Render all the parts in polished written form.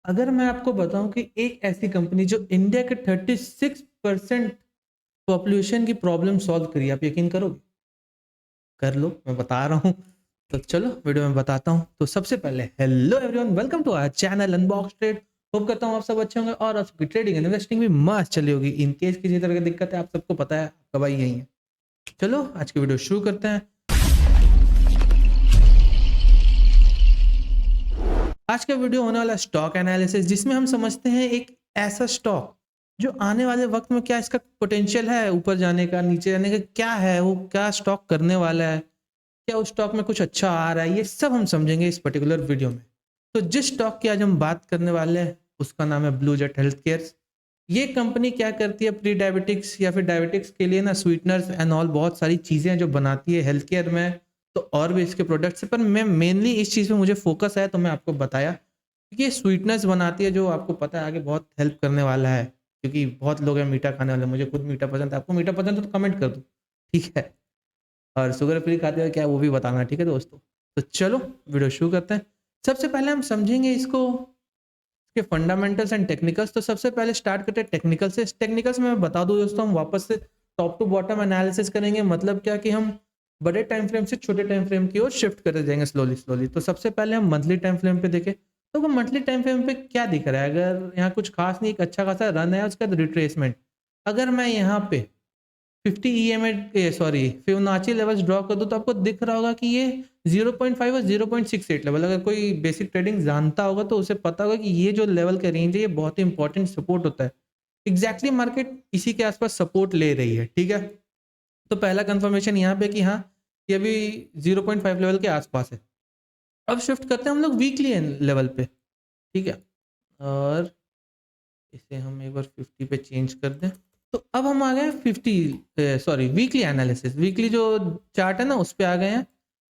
अगर मैं आपको बताऊं कि एक ऐसी कंपनी जो इंडिया के 36% पॉपुलेशन की प्रॉब्लम सॉल्व करी, आप यकीन करोगे? कर लो, मैं बता रहा हूँ। तो चलो वीडियो में बताता हूँ। तो सबसे पहले hello everyone, welcome to our channel unbox trade. Hope करता हूँ आप सब अच्छे होंगे और आपकी ट्रेडिंग एंड इन्वेस्टिंग भी मस्त चली होगी। इन केस किसी तरह की दिक्कत है, आप सबको पता है आपका भाई यही है। चलो आज की वीडियो शुरू करते हैं। आज का वीडियो होने वाला स्टॉक एनालिसिस, जिसमें हम समझते हैं एक ऐसा स्टॉक जो आने वाले वक्त में क्या इसका पोटेंशियल है, ऊपर जाने का, नीचे जाने का, क्या है वो, क्या स्टॉक करने वाला है, क्या उस स्टॉक में कुछ अच्छा आ रहा है, ये सब हम समझेंगे इस पर्टिकुलर वीडियो में। तो जिस स्टॉक की आज हम बात करने वाले हैं उसका नाम है ब्लू जेट हेल्थ केयर। ये कंपनी क्या करती है, प्री डायबिटिक्स या फिर डायबिटिक्स के लिए ना स्वीटनर्स एंड ऑल बहुत सारी चीज़ें जो बनाती है हेल्थ केयर में। तो और भी इसके प्रोडक्ट्स है, पर मैं मेनली इस चीज़ में मुझे फोकस है तो मैं आपको बताया, क्योंकि ये स्वीटनेस बनाती है जो आपको पता है आगे बहुत हेल्प करने वाला है। क्योंकि बहुत लोग हैं मीठा खाने वाले, मुझे खुद मीठा पसंद है, आपको मीठा पसंद है तो कमेंट कर दो, ठीक है। और शुगर फ्री खाते हो क्या वो भी बताना, ठीक है दोस्तों। तो चलो वीडियो शुरू करते हैं। सबसे पहले हम समझेंगे इसको, इसके फंडामेंटल्स एंड टेक्निकल्स। तो सबसे पहले स्टार्ट करते हैं टेक्निकल से। टेक्निकल्स में मैं बता दूं दोस्तों, हम वापस से टॉप टू बॉटम एनालिसिस करेंगे। मतलब क्या कि हम बड़े टाइम फ्रेम से छोटे टाइम फ्रेम की ओर शिफ्ट करते जाएंगे स्लोली स्लोली। तो सबसे पहले हम मंथली टाइम फ्रेम पे देखें। तो मंथली टाइम फ्रेम पे क्या दिख रहा है, अगर यहाँ कुछ खास नहीं, एक अच्छा खासा रन है, उसका रिट्रेसमेंट। अगर मैं यहाँ पे 50 EMA sorry Fibonacci levels draw कर दूं तो आपको दिख रहा होगा कि ये 0.5 और 0.68 लेवल, अगर कोई बेसिक ट्रेडिंग जानता होगा तो उसे पता होगा कि ये जो लेवल का रेंज है ये बहुत ही इंपॉर्टेंट सपोर्ट होता है। एग्जैक्टली मार्केट इसी के आसपास सपोर्ट ले रही है, ठीक है। तो पहला कंफर्मेशन यहाँ पे कि हाँ ये अभी 0.5 लेवल के आसपास है। अब शिफ्ट करते हैं हम लोग वीकली लेवल पे, ठीक है। और इसे हम एक बार 50 पे चेंज कर दें। तो अब हम आ गए 50 वीकली एनालिसिस, वीकली जो चार्ट है ना उस पे आ गए हैं।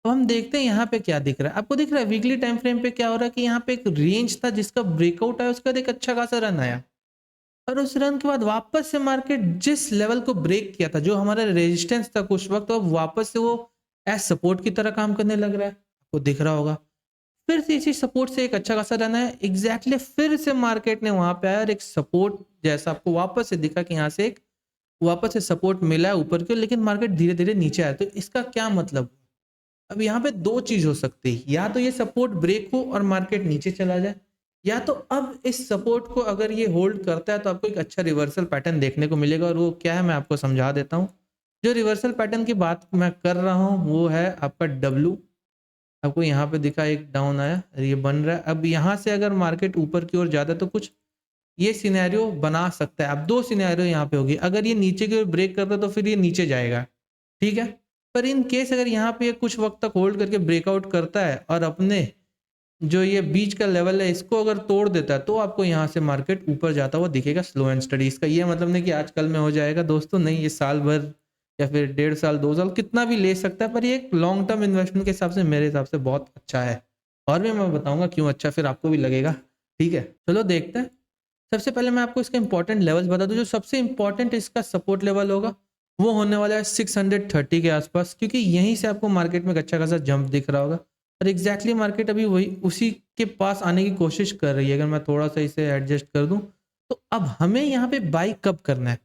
अब हम देखते हैं यहाँ पे क्या दिख रहा है। आपको दिख रहा है वीकली टाइम फ्रेम पे क्या हो रहा है कि यहाँ पे एक रेंज था जिसका ब्रेकआउट है, उसका एक अच्छा खासा रन आया। और उस रन के बाद वापस से मार्केट जिस लेवल को ब्रेक किया था, जो हमारा रेजिस्टेंस था कुछ वक्त, तो अब वापस से वो एज सपोर्ट की तरह काम करने लग रहा है, आपको दिख रहा होगा। फिर से इसी सपोर्ट से एक अच्छा खासा रन है, एग्जैक्टली फिर से मार्केट ने वहां पे आया और एक सपोर्ट जैसा आपको वापस से दिखा कि यहाँ से एक वापस से सपोर्ट मिला है ऊपर के, लेकिन मार्केट धीरे धीरे नीचे आया। तो इसका क्या मतलब, अब यहाँ पे दो चीज हो सकती है, या तो ये सपोर्ट ब्रेक हो और मार्केट नीचे चला जाए, या तो अब इस सपोर्ट को अगर ये होल्ड करता है तो आपको एक अच्छा रिवर्सल पैटर्न देखने को मिलेगा। और वो क्या है मैं आपको समझा देता हूँ। जो रिवर्सल पैटर्न की बात मैं कर रहा हूँ वो है आपका डब्लू। आपको यहाँ पे दिखा एक डाउन आया, ये बन रहा है। अब यहाँ से अगर मार्केट ऊपर की ओर जाता है तो कुछ ये सिनेरियो बना सकता है। अब दो सिनेरियो यहाँ पे होगी, अगर ये नीचे की ओर ब्रेक करता है तो फिर ये नीचे जाएगा, ठीक है। पर इन केस अगर यहाँ पे ये कुछ वक्त तक होल्ड करके ब्रेकआउट करता है और अपने जो ये बीच का लेवल है इसको अगर तोड़ देता है तो आपको यहाँ से मार्केट ऊपर जाता हुआ दिखेगा स्लो एंड स्टडी। इसका ये मतलब नहीं कि आज कल में हो जाएगा दोस्तों, नहीं, ये साल भर या फिर 1.5 साल 2 साल कितना भी ले सकता है, पर ये एक लॉन्ग टर्म इन्वेस्टमेंट के हिसाब से मेरे हिसाब से बहुत अच्छा है। और भी मैं बताऊंगा क्यों अच्छा, फिर आपको भी लगेगा, ठीक है। चलो देखते हैं। सबसे पहले मैं आपको इसका इंपॉर्टेंट लेवल्स बता दूं। जो सबसे इंपॉर्टेंट इसका सपोर्ट लेवल होगा वो होने वाला है 630 के आसपास, क्योंकि यहीं से आपको मार्केट में एक अच्छा खासा जंप दिख रहा होगा। और एग्जैक्टली मार्केट अभी वही उसी के पास आने की कोशिश कर रही है। अगर मैं थोड़ा सा इसे एडजस्ट कर दूं तो अब हमें यहाँ पे बाई कब करना है,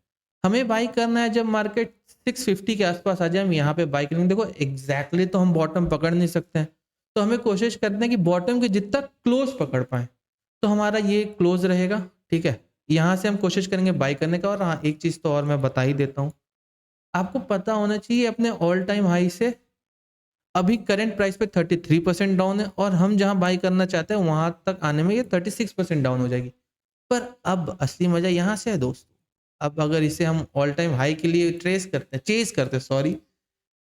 हमें बाई करना है जब मार्केट 650 के आसपास आ जाए, हम यहाँ पे बाई करेंगे। देखो एग्जैक्टली तो हम बॉटम पकड़ नहीं सकते हैं, तो हमें कोशिश करते हैं कि बॉटम के जितना क्लोज पकड़ पाए। तो हमारा ये क्लोज रहेगा, ठीक है। यहाँ से हम कोशिश करेंगे बाई करने का। और हाँ एक चीज तो और मैं बता ही देता हूँ, आपको पता होना चाहिए अपने ऑल टाइम हाई से अभी करंट प्राइस पे 33% डाउन है, और हम जहां बाई करना चाहते हैं वहां तक आने में ये 36% डाउन हो जाएगी। पर अब असली मजा यहाँ से है दोस्तों। अब अगर इसे हम ऑल टाइम हाई के लिए चेस करते हैं सॉरी,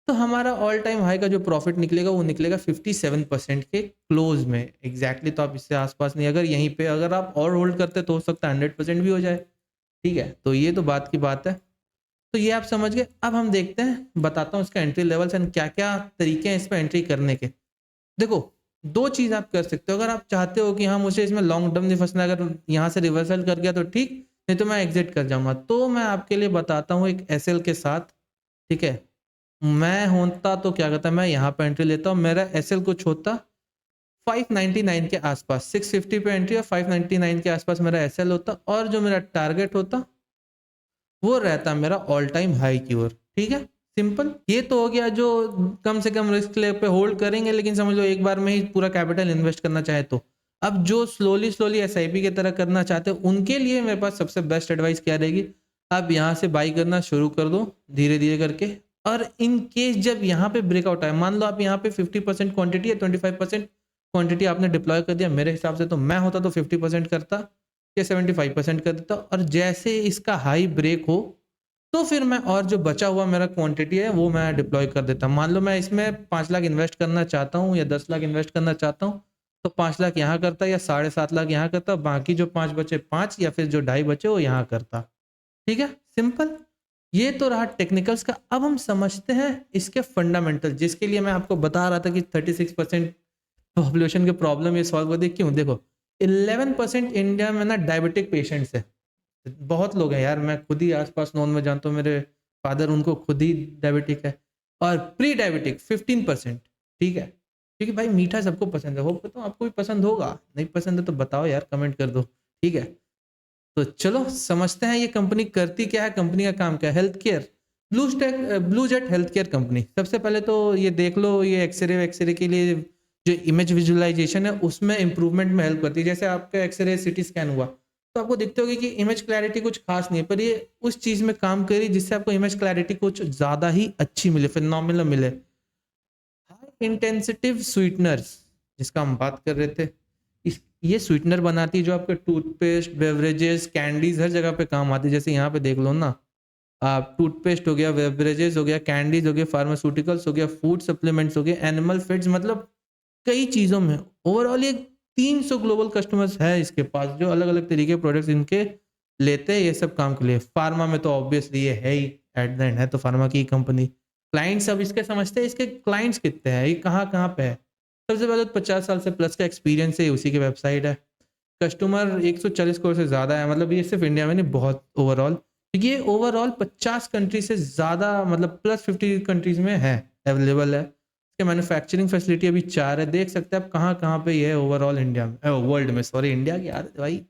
तो हमारा ऑल टाइम हाई का जो प्रॉफिट निकलेगा वो निकलेगा 57% के क्लोज में एग्जैक्टली। तो आप इससे आसपास नहीं, अगर यहीं पे अगर आप और होल्ड करते तो हो सकता है 100% भी हो जाए, ठीक है। तो ये तो बात की बात है। तो ये आप समझ गए। अब हम देखते हैं, बताता हूँ इसका एंट्री लेवल्स एंड क्या क्या तरीके हैं इस पर एंट्री करने के। देखो दो चीज आप कर सकते हो। अगर आप चाहते हो कि हाँ मुझे इसमें लॉन्ग टर्म नहीं फंसना, अगर यहाँ से रिवर्सल कर गया तो ठीक, नहीं तो मैं एग्जिट कर जाऊंगा। तो मैं आपके लिए बताता हूँ एक एसएल के साथ, ठीक है। मैं होता तो क्या करता, मैं यहाँ पे एंट्री लेता हूँ, मेरा एसएल कुछ होता 599 के आसपास, 650 पे एंट्री और 599 के आसपास मेरा एसएल होता और जो मेरा टारगेट होता वो रहता मेरा ऑल टाइम हाई की ओर। ठीक है, सिंपल। ये तो हो गया जो कम से कम रिस्क ले पे होल्ड करेंगे, लेकिन समझ लो एक बार में ही पूरा कैपिटल इन्वेस्ट करना चाहे तो। अब जो स्लोली स्लोली एसआईपी की तरह करना चाहते हैं उनके लिए मेरे पास सबसे बेस्ट एडवाइस क्या रहेगी, आप यहाँ से बाई करना शुरू कर दो धीरे धीरे करके। और इन केस जब यहाँ पे ब्रेकआउट आए, मान लो आप यहाँ पे 50% क्वांटिटी या 25% क्वांटिटी आपने डिप्लॉय कर दिया, मेरे हिसाब से तो मैं होता तो 50% करता या 75% कर देता, और जैसे इसका हाई ब्रेक हो तो फिर मैं और जो बचा हुआ मेरा क्वांटिटी है वो मैं डिप्लॉय कर देता। मान लो मैं इसमें 5 लाख इन्वेस्ट करना चाहता हूँ या 10 लाख इन्वेस्ट करना चाहता हूँ, तो 5 लाख यहाँ करता या 7.5 लाख यहाँ करता, बाकी जो 5 बचे 5 या फिर जो 2.5 बचे वो यहाँ करता। ठीक है, सिंपल। ये तो रहा टेक्निकल्स का। अब हम समझते हैं इसके फंडामेंटल, जिसके लिए मैं आपको बता रहा था कि 36% पॉपुलेशन के प्रॉब्लम ये सॉल्व कर दी। क्यों? देखो 11% इंडिया में ना डायबिटिक पेशेंट्स है, बहुत लोग हैं यार, मैं खुद ही आसपास नॉन में जानता हूँ, मेरे फादर उनको खुद ही डायबिटिक है। और प्री डायबिटिक 15%। ठीक है, क्योंकि भाई मीठा सबको पसंद है, होप करता हूँ आपको भी पसंद होगा, नहीं पसंद है तो बताओ यार, कमेंट कर दो। ठीक है, तो चलो समझते हैं ये कंपनी करती क्या है, कंपनी का काम क्या है। Health care, blue jet health care company. सबसे पहले तो ये देख लो, ये एक्सरे के लिए जो इमेज विजुअलाइजेशन है उसमें इंप्रूवमेंट में हेल्प करती है। जैसे आपका एक्सरे सिटी स्कैन हुआ तो आपको दिखते होगी कि इमेज क्लैरिटी कुछ खास नहीं है, पर ये उस चीज में काम करी जिससे आपको इमेज क्लैरिटी कुछ ज्यादा ही अच्छी मिले, फिनोमिनल मिले। हाई इंटेंसिटिव स्वीटनर्स जिसका हम बात कर रहे थे, ये स्वीटनर बनाती है जो आपके टूथपेस्ट, बेवरेजेस, कैंडीज हर जगह पे काम आती है। जैसे यहाँ पे देख लो ना, आप टूथपेस्ट हो गया, बेवरेजेस हो गया, कैंडीज हो गया, फार्मास्यूटिकल्स हो गया, फूड सप्लीमेंट्स हो गए, एनिमल फीड्स, मतलब कई चीजों में। ओवरऑल ये 300 ग्लोबल कस्टमर्स है इसके पास जो अलग अलग तरीके के प्रोडक्ट्स इनके लेते हैं ये सब काम के लिए। फार्मा में तो ऑब्वियसली ये है ही, एट द एंड है तो फार्मा की कंपनी। क्लाइंट्स अब इसके समझते हैं, इसके क्लाइंट्स कितने हैं, ये कहाँ कहाँ पे है। सबसे पहले तो 50 साल से प्लस का एक्सपीरियंस है, उसी की वेबसाइट है। कस्टमर 140 करोड़ से ज़्यादा है, मतलब ये सिर्फ इंडिया में नहीं, बहुत ओवरऑल, क्योंकि ये ओवरऑल 50 कंट्री से ज़्यादा, मतलब प्लस 50 कंट्रीज में है, अवेलेबल है। इसके मैन्युफैक्चरिंग फैसिलिटी अभी 4 है, देख सकते हैं आप कहाँ कहाँ पे ये है ओवरऑल इंडिया में, वर्ल्ड में, सॉरी इंडिया की यार भाई,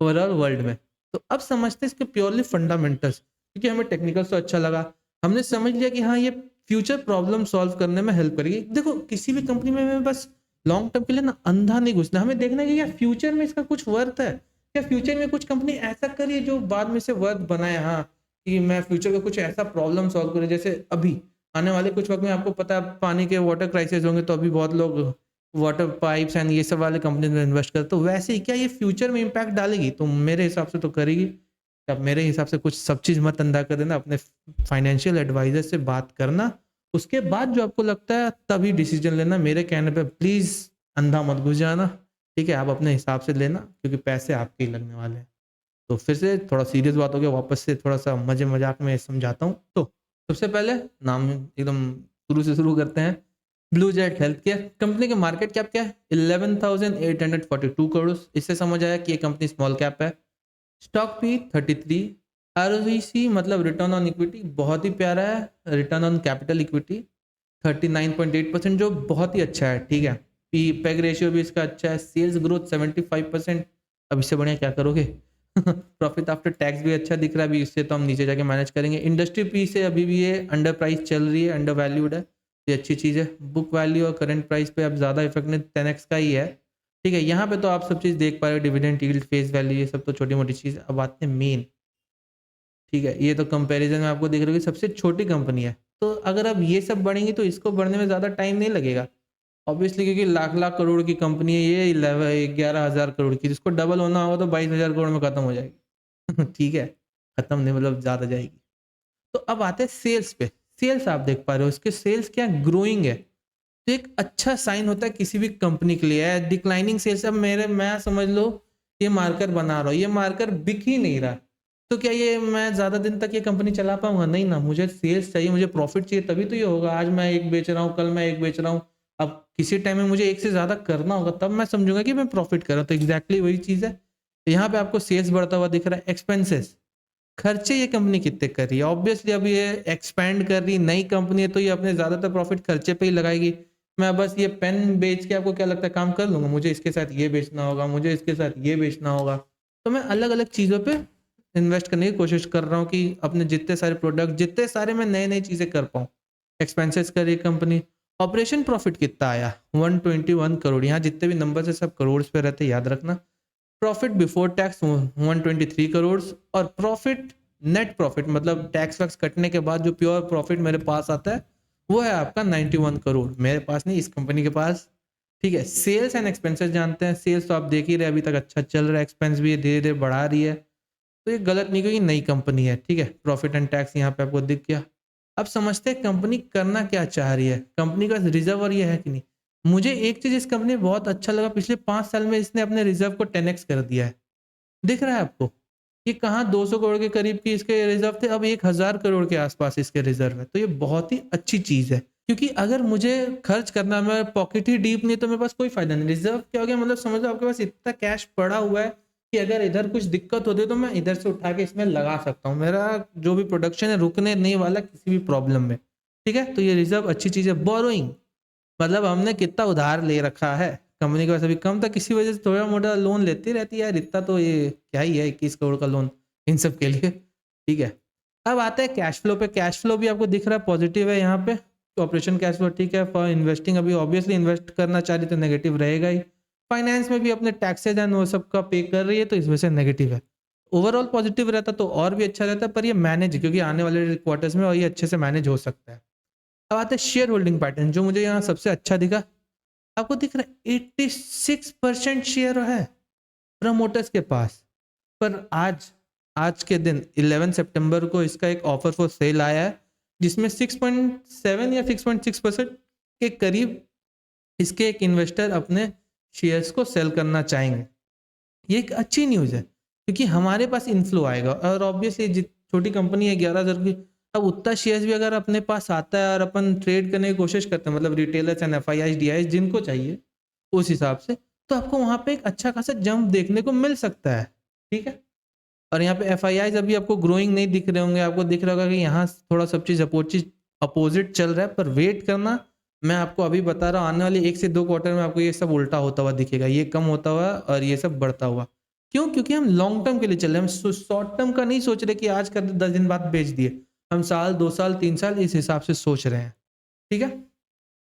ओवरऑल वर्ल्ड में। तो अब समझते हैं इसके प्योरली फंडामेंटल्स, क्योंकि हमें टेक्निकल्स तो अच्छा लगा, हमने समझ लिया कि हाँ ये फ्यूचर प्रॉब्लम सॉल्व करने में हेल्प करेगी। देखो किसी भी कंपनी में हमें बस लॉन्ग टर्म के लिए ना अंधा नहीं घुसना, हमें देखना है कि क्या फ्यूचर में इसका कुछ वर्थ है, क्या फ्यूचर में कुछ कंपनी ऐसा करिए जो बाद में से वर्थ बनाए। हाँ, कि मैं फ्यूचर का कुछ ऐसा प्रॉब्लम सॉल्व करूँ, जैसे अभी आने वाले कुछ वक्त में आपको पता है पानी के वाटर क्राइसिस होंगे, तो अभी बहुत लोग वाटर पाइप्स एंड ये सब वाले कंपनी में इन्वेस्ट करते, तो वैसे ही क्या ये फ्यूचर में इम्पैक्ट डालेगी? तो मेरे हिसाब से तो करेगी। अब मेरे हिसाब से कुछ सब चीज मत अंधा कर देना, अपने फाइनेंशियल एडवाइजर से बात करना, उसके बाद जो आपको लगता है तभी डिसीजन लेना। मेरे कहने पे प्लीज अंधा मत घुस जाना, ठीक है? आप अपने हिसाब से लेना, क्योंकि पैसे आपके ही लगने वाले हैं। तो फिर से थोड़ा सीरियस बात हो गया, वापस से थोड़ा सा मजे मजाक में समझाता हूँ। तो सबसे पहले नाम एकदम शुरू से शुरू करते हैं। Blue jet health care company के मार्केट कैप क्या है? 11,842 करोड़। इससे समझ आया कि ये कंपनी स्मॉल कैप है। स्टॉक पी 33, आरओईसी मतलब रिटर्न ऑन इक्विटी बहुत ही प्यारा है, रिटर्न ऑन कैपिटल इक्विटी 39.8%, जो बहुत ही अच्छा है। ठीक है, पी पेग रेशियो भी इसका अच्छा है। सेल्स ग्रोथ 75%, अब इससे बढ़िया क्या करोगे? प्रॉफिट आफ्टर टैक्स भी अच्छा दिख रहा है, अभी इससे तो हम नीचे जाके मैनेज करेंगे। इंडस्ट्री पी से अभी भी ये अंडर प्राइस चल रही है, अंडर वैल्यूड है, ये अच्छी चीज़ है। बुक वैल्यू और करंट प्राइस पे अब ज़्यादा इफेक्ट नहीं, 10x का ही है। ठीक है, यहाँ पे तो आप सब चीज़ देख पा रहे हो, डिविडेंड यील्ड, फेस वैल्यू, ये सब तो छोटी मोटी चीज़। अब आते हैं मेन। ठीक है, ये तो कंपैरिजन में आपको दिख रहा है कि सबसे छोटी कंपनी है, तो अगर अब ये सब बढ़ेंगी तो इसको बढ़ने में ज़्यादा टाइम नहीं लगेगा ऑब्वियसली, क्योंकि लाख लाख करोड़ की कंपनी है ये, 11,000 करोड़ की, जिसको डबल होना होगा तो 22,000 करोड़ में खत्म हो जाएगी। ठीक है, खत्म नहीं मतलब ज़्यादा जाएगी। तो अब आते हैं सेल्स पे। सेल्स आप देख पा रहे हो, इसके सेल्स क्या ग्रोइंग है, तो एक अच्छा साइन होता है किसी भी कंपनी के लिए। डिक्लाइनिंग सेल्स, अब मैं समझ लो ये मार्कर बना रहा हूँ, ये मार्कर बिक ही नहीं रहा, तो क्या ये मैं ज्यादा दिन तक ये कंपनी चला पाऊंगा? नहीं ना, मुझे सेल्स चाहिए, मुझे प्रॉफिट चाहिए, तभी तो ये होगा। आज मैं एक बेच रहा हूँ, कल मैं एक बेच रहा हूँ, अब किसी टाइम में मुझे एक से ज्यादा करना होगा, तब मैं समझूंगा कि मैं प्रॉफिट कर रहा हूँ। तो एग्जैक्टली वही चीज है, यहाँ पे आपको सेल्स बढ़ता हुआ दिख रहा है। एक्सपेंसेस, खर्चे ये कंपनी कितने कर रही है? ऑब्वियसली अब ये एक्सपैंड कर रही नई कंपनी है, तो ये अपने ज्यादातर प्रॉफिट खर्चे पे ही लगाएगी। मैं बस ये पेन बेच के आपको क्या लगता है काम कर लूँगा? मुझे इसके साथ ये बेचना होगा, मुझे इसके साथ ये बेचना होगा। तो मैं अलग-अलग चीज़ों पे इन्वेस्ट करने की कोशिश कर रहा हूँ कि अपने जितने सारे प्रोडक्ट, जितने सारे मैं नई-नई चीज़ें कर पाऊँ। एक्सपेंसेस करी कंपनी, ऑपरेशन प्रॉफिट कितना आया? 121 करोड़। यहाँ जितने भी नंबर्स हैं सब करोड़ पे रहते हैं, याद रखना। प्रॉफिट बिफोर टैक्स 123 करोड़ और प्रॉफिट नेट प्रॉफिट मतलब टैक्स वैक्स कटने के बाद जो प्योर प्रॉफिट मेरे पास आता है वो है आपका 91 करोड़। मेरे पास नहीं, इस कंपनी के पास। ठीक है, सेल्स एंड एक्सपेंसेस जानते हैं। सेल्स तो आप देख ही रहे अभी तक अच्छा चल रहा है, एक्सपेंस भी धीरे धीरे बढ़ा रही है, तो ये गलत नहीं क्योंकि नई कंपनी है। ठीक है, प्रॉफिट एंड टैक्स यहाँ पे आपको दिख गया। अब समझते हैं कंपनी करना क्या चाह रही है, कंपनी का रिजर्व और ये है कि नहीं। मुझे एक चीज इस कंपनी में बहुत अच्छा लगा, पिछले 5 साल में इसने अपने रिजर्व को 10x कर दिया है। दिख रहा है आपको? ये कहाँ 200 करोड़ के करीब की इसके रिज़र्व थे, अब 1000 करोड़ के आस-पास इसके रिज़र्व है। तो ये बहुत ही अच्छी चीज़ है, क्योंकि अगर मुझे खर्च करना है, मेरा पॉकेट ही डीप नहीं है, तो मेरे पास कोई फ़ायदा नहीं। रिज़र्व क्या हो गया, मतलब समझ लो आपके पास इतना कैश पड़ा हुआ है कि अगर इधर कुछ दिक्कत होती है, तो मैं इधर से उठा के इसमें लगा सकता हूँ। मेरा जो भी प्रोडक्शन है रुकने नहीं वाला किसी भी प्रॉब्लम में। ठीक है? तो ये रिज़र्व अच्छी चीज़ है। बोरोइंग मतलब हमने कितना उधार ले रखा है, कंपनी के पास अभी कम था, किसी वजह से थोड़ा-मोटा लोन लेती रहती है यार, इतना तो ये क्या ही है 21 करोड़ का लोन इन सब के लिए, ठीक है। अब आते हैं कैश फ्लो पे, कैश फ्लो भी आपको दिख रहा है पॉजिटिव है यहाँ पे, ऑपरेशन कैश फ्लो ठीक है, फॉर इन्वेस्टिंग अभी ऑब्वियसली इन्वेस्ट करना चाह रही तो नेगेटिव रहेगा ही। फाइनेंस में भी अपने टैक्सेज एंड वो सब का पे कर रही है तो इस वजह से नेगेटिव है। ओवरऑल पॉजिटिव रहता तो और भी अच्छा रहता, पर ये मैनेज क्योंकि आने वाले क्वार्टर्स में और ये अच्छे से मैनेज हो सकता है। अब आते हैं शेयर होल्डिंग पैटर्न, जो मुझे यहाँ सबसे अच्छा दिखा। आपको दिख रहा है 86% शेयर है प्रमोटर्स के पास। पर आज आज के दिन 11 सितंबर को इसका एक ऑफर फॉर सेल आया है, जिसमें 6.7 या 6.6% के करीब इसके एक इन्वेस्टर अपने शेयर्स को सेल करना चाहेंगे। ये एक अच्छी न्यूज़ है क्योंकि हमारे पास इन्फ्लो आएगा और ऑब्वियसली छोटी कंपनी है 11,000 की। अब उतना शेयर्स भी अगर अपने पास आता है और अपन ट्रेड करने की कोशिश करते हैं, मतलब रिटेलर्स एंड एफआईआईज डीआईज जिनको चाहिए उस हिसाब से, तो आपको वहाँ पे एक अच्छा खासा जंप देखने को मिल सकता है। ठीक है, और यहाँ पे एफआईआईज अभी आपको ग्रोइंग नहीं दिख रहे होंगे, आपको दिख रहा होगा कि यहाँ थोड़ा सब चीज़ अपोजिट चल रहा है, पर वेट करना। मैं आपको अभी बता रहा हूँ आने वाले 1 से 2 क्वार्टर में आपको ये सब उल्टा होता हुआ दिखेगा, ये कम होता हुआ और ये सब बढ़ता हुआ। क्यों? क्योंकि हम लॉन्ग टर्म के लिए चल रहे हैं, हम शॉर्ट टर्म का नहीं सोच रहे कि आज कर 10 दिन बाद बेच दिए। हम साल, 2 साल, 3 साल इस हिसाब से सोच रहे हैं। ठीक है?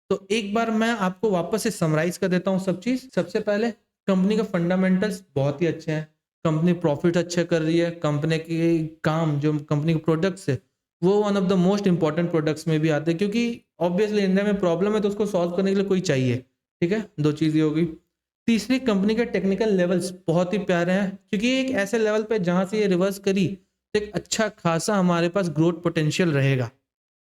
तो एक बार मैं आपको वापस से समराइज़ कर देता हूँ सब चीज़। सबसे पहले कंपनी का फंडामेंटल्स बहुत ही अच्छे हैं। कंपनी प्रॉफिट अच्छे कर रही है। कंपनी की काम जो कंपनी के प्रोडक्ट्स है, वो one of the most important products में भी आते हैं क्योंकि ऑब्वियसली इंडिया में प्रॉब्लम है तो उसको सॉल्व करने के लिए कोई चाहिए। ठीक है? 2 चीज़ ये हो गई। तीसरी, कंपनी के टेक्निकल लेवल्स बहुत ही प्यारे हैं क्योंकि एक ऐसे लेवल पे जहाँ से ये रिवर्स करी, तो एक अच्छा खासा हमारे पास ग्रोथ पोटेंशियल रहेगा।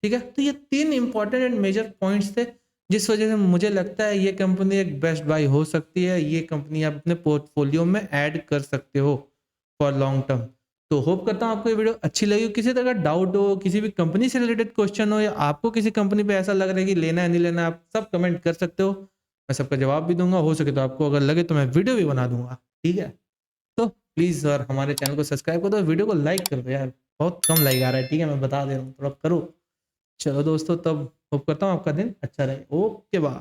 ठीक है? तो ये 3 इम्पोर्टेंट एंड मेजर पॉइंट्स थे, जिस वजह से मुझे लगता है ये कंपनी एक बेस्ट बाय हो सकती है। ये कंपनी आप अपने पोर्टफोलियो में ऐड कर सकते हो फॉर लॉन्ग टर्म। तो होप करता हूँ आपको ये वीडियो अच्छी लगी हो। किसी तरह का डाउट हो, किसी भी कंपनी से रिलेटेड क्वेश्चन हो या आपको किसी कंपनी पे ऐसा लग रहा है कि लेना है नहीं लेना है, आप सब कमेंट कर सकते हो। मैं सबका जवाब भी दूँगा, हो सके तो आपको अगर लगे तो मैं वीडियो भी बना दूँगा। ठीक है? तो प्लीज़ यार हमारे चैनल को सब्सक्राइब कर दो, वीडियो को लाइक कर दो यार। बहुत कम लाइक आ रहा है, ठीक है? मैं बता दे रहा हूँ, थोड़ा करो। चलो दोस्तों, तब होप करता हूँ आपका दिन अच्छा रहे। Okay bye.